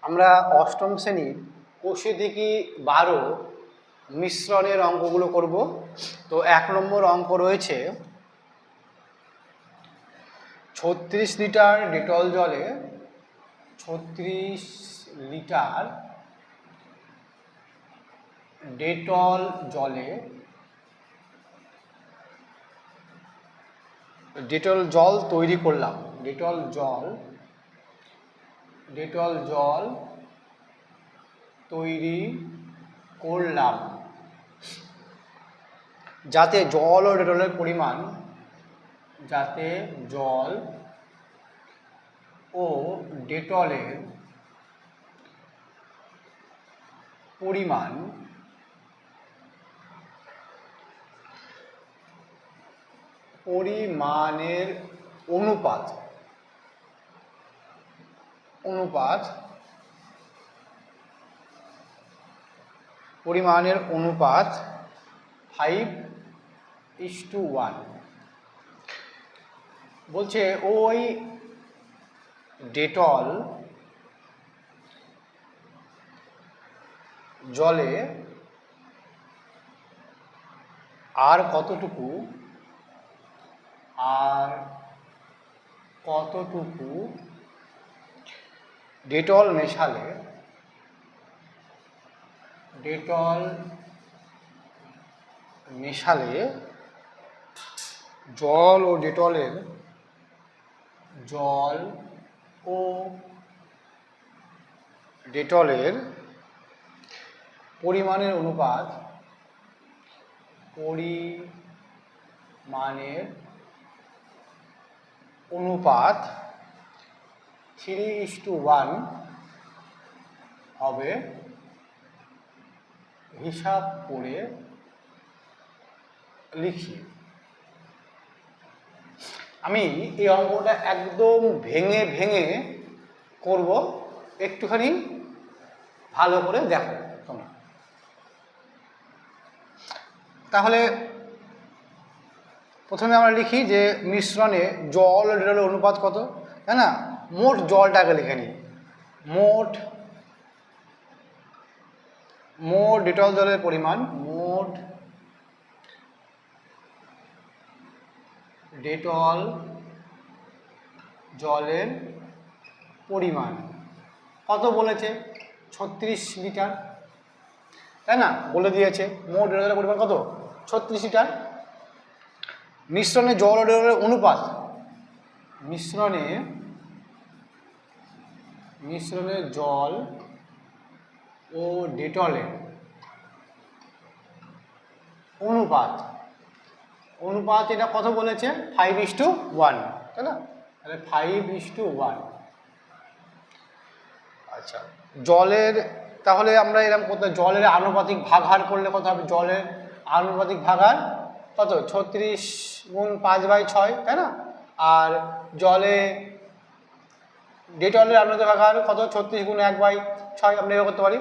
আমরা অষ্টম শ্রেণীর কোষে থেকে 12 মিশ্রণের অঙ্কগুলো করব। তো 1 নম্বর অঙ্ক রয়েছে 36 লিটার ডেটল জলে 36 লিটার ডেটল জলে ডেটল জল তৈরি করলাম। ডেটল জল তৈরি করলাম যাতে জল ও ডেটলের পরিমাণ পরিমাণের অনুপাত 5:1 বলছে ওই ডেটল জলে আর কতটুকু ডেটল মেশালে জল ও ডেটলের পরিমাণের অনুপাত 3:1 হবে হিসাব করে লিখি। আমি এই অঙ্কটা একদম ভেঙে ভেঙে করব, একটুখানি ভালো করে দেখো তোমরা। তাহলে প্রথমে আমরা লিখি যে মিশ্রণে জল ও ডেটলের অনুপাত কত, তাই না? মোট জলটাকে লিখে নিই। মোট ডেটল জলের পরিমাণ, ডেটল জলের পরিমাণ কত বলেছে? 36 লিটার, তাই না? বলে দিয়েছে মোট ডেটল জলের পরিমাণ কত? 36 লিটার। মিশ্রণে জল ও ডেটলের অনুপাত, মিশ্রণে জল ও ডেটলের অনুপাত এটা কত বলেছে? 5:1, তাই না? তাহলে 5:1। আচ্ছা, জলের তাহলে আমরা এরকম করতে, জলের আনুপাতিক ভাগাহার করলে কত হবে? জলের আনুপাতিক ভাগাহার কত? 36 গুণ 5/6, তাই না? আর ডেটলের আনুপাতিক ভাগাহার কত? 36 গুণ 1/6। আমরা এভাবে করতে পারি।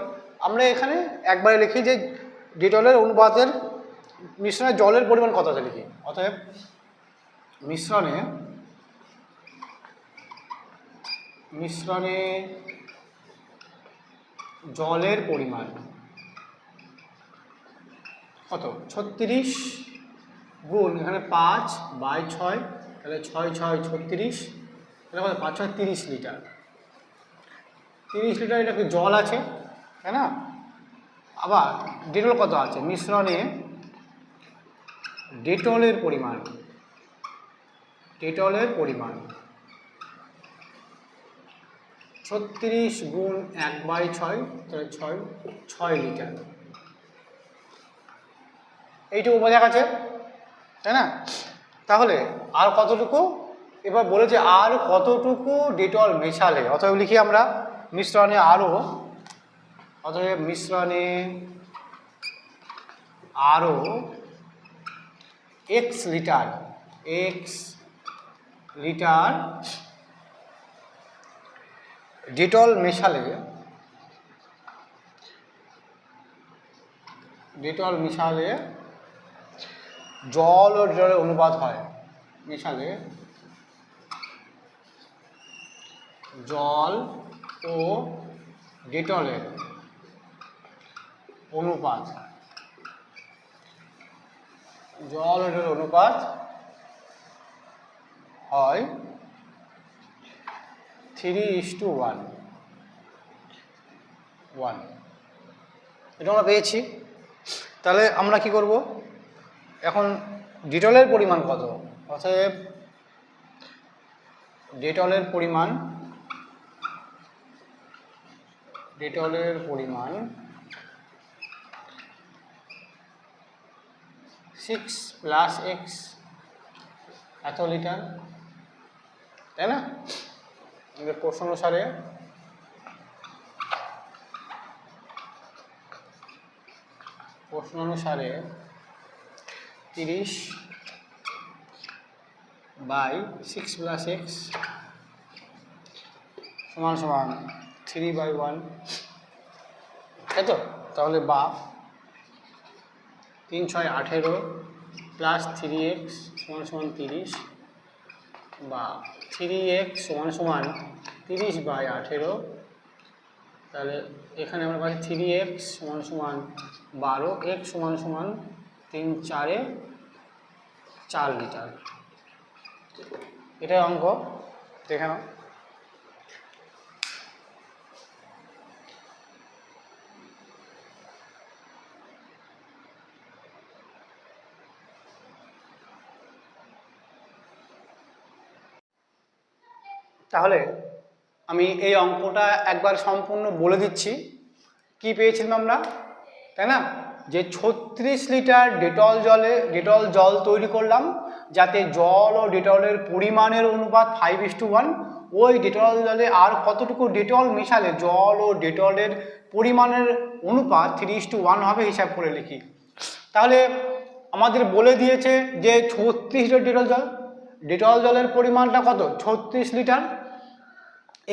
আমরা এখানে একবারে লিখি যে ডেটলের অনুপাতের মিশ্রণে জলের পরিমাণ কত আছে লিখি। অতএব মিশ্রণে জলের পরিমাণ কত? 36 গুণ এখানে 5/6, তাহলে 6×6 36, তাহলে কত? 5×6 30 লিটার। 30 লিটার এটা কি জল আছে, তাই না? আবার ডেটল কত আছে? মিশ্রণে ডেটলের পরিমাণ 36 গুণ 1/6, তাহলে 6 লিটার। এইটুকু বোঝা গেছে, তাই না? তাহলে আর কতটুকু? এবার বলেছে আর কতটুকু ডেটল মেশালে। অতএব লিখি আমরা মিশ্রণে আরও x লিটার ডেটল মেশালে জল ও ডেটলের অনুপাত হয়। মেশালে জল ও ডেটলের অনুপাত, জল ও ডেটল অনুপাত হয় 3:1 এটা আমরা পেয়েছি। তাহলে আমরা কি করব, এখন ডেটলের পরিমাণ কত, অতএব ডেটলের পরিমাণ 6 + x এত লিটার, তাই না? আমাদের প্রশ্ন অনুসারে প্রশ্ন অনুসারে 30/6 + x সমান সমান 3/1, তাই তো? তাহলে বা 3 × 6 = 18 প্লাস 3x সমান সমান 30 বা 3x সমান সমান 30/18। তাহলে এখানে আমরা পাচ্ছি 3x সমান সমান 12, x সমান সমান 3 × 4 = 4 লিটার। এটাই অঙ্ক, দেখে নাও। তাহলে আমি এই অঙ্কটা একবার সম্পূর্ণ বলে দিচ্ছি। কি পেয়েছিলাম আমরা, তাই না? যে 36 লিটার ডেটল জল তৈরি করলাম, যাতে জল ও ডেটলের পরিমাণের অনুপাত 5:1। ওই ডেটল জলে আর কতটুকু ডেটল মেশালে জল ও ডেটলের পরিমাণের অনুপাত 3:1 হবে, হিসাব করে লিখি। তাহলে আমাদের বলে দিয়েছে যে 36 লিটার ডেটল জলের পরিমাণটা কত, 36 লিটার।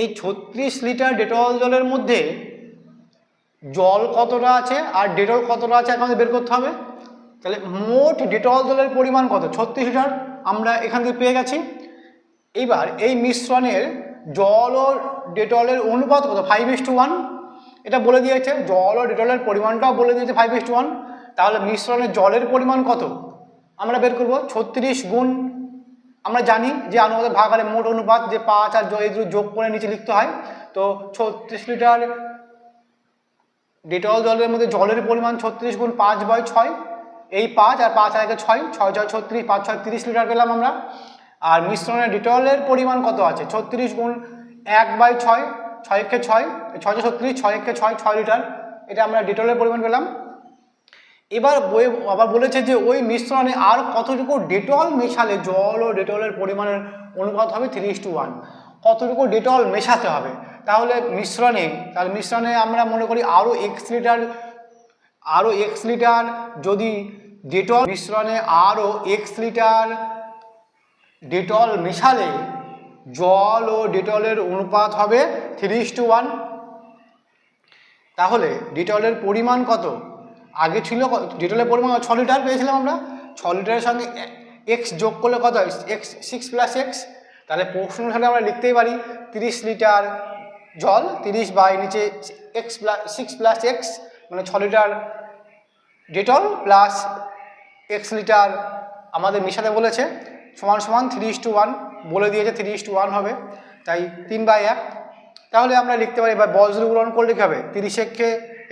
এই 36 লিটার ডেটল জলের মধ্যে জল কতটা আছে আর ডেটল কতটা আছে আমাদের বের করতে হবে। তাহলে মোট ডেটল জলের পরিমাণ কত, 36 লিটার আমরা এখান থেকে পেয়ে গেছি। এইবার এই মিশ্রণের জল ও ডেটলের অনুপাত কত, 5:1 এটা বলে দিয়েছে। জল ও ডেটলের পরিমাণটাও বলে দিয়েছে 5:1। তাহলে মিশ্রণের জলের পরিমাণ কত আমরা বের করব, 36 গুণ, আমরা জানি যে অনুপাতের ভাগাকারে মোট অনুপাত, যে 5 আর এই দুটো যোগ করে নিচে লিখতে হয়। তো 36 লিটার ডেটল জলের মধ্যে জলের পরিমাণ 36 গুণ 5/6, এই 5 আর 5 আর 6, 6 6 36, 5 6 30 লিটার পেলাম আমরা। আর মিশ্রণের ডেটলের পরিমাণ কত আছে, 36 গুণ 1/6, 6 × 6 6 36, 6 × 6 6 লিটার, এটা আমরা ডেটলের পরিমাণ পেলাম। এবার আবার বলেছে যে ওই মিশ্রণে আর কতটুকু ডেটল মেশালে জল ও ডেটলের পরিমাণের অনুপাত হবে 3:1। কতটুকু ডেটল মেশাতে হবে, তাহলে মিশ্রণে আমরা মনে করি আরও x লিটার যদি ডেটল, মিশ্রণে আরও x লিটার ডেটল মেশালে জল ও ডেটলের অনুপাত হবে 3:1। তাহলে ডেটলের পরিমাণ কত, আগে ছিল ডেটলের পরিমাণ 6 লিটার পেয়েছিলাম আমরা, 6 লিটারের সঙ্গে x যোগ করলে কত হয়, x 6 + x। তাহলে প্রশ্ন অনুসারে আমরা লিখতেই পারি 30 লিটার জল, 30 বাই নিচে x 6 + x, মানে 6 litre Dettol plus x litre আমাদের মেশাতে বলেছে, সমান সমান 3:1 বলে দিয়েছে, 3:1 হবে, তাই 3/1। তাহলে আমরা লিখতে পারি, এবার বজ্র গ্রহণ করলে কী হবে, 30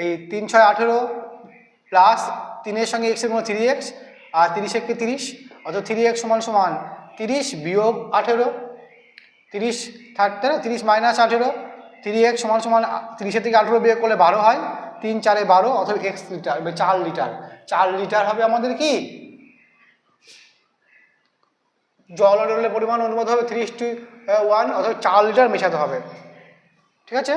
এই 3 × 6 = 18 প্লাস 3-এর সঙ্গে x এর গুণ 3x, আর 30 × 30, অর্থাৎ 3x সমান সমান 30 বিয়োগ 18, 30 থাকতে না, 30 - 18, 3x সমান সমান 30 থেকে 18 বিয়োগ করলে 12 হয়, 3 × 4 = 12, অথবা x লিটার, 4 লিটার হবে আমাদের কি জল ও ডেটলের পরিমাণ অনুপাত হবে 3:1, অথবা 4 লিটার মেশাতে হবে। ঠিক আছে।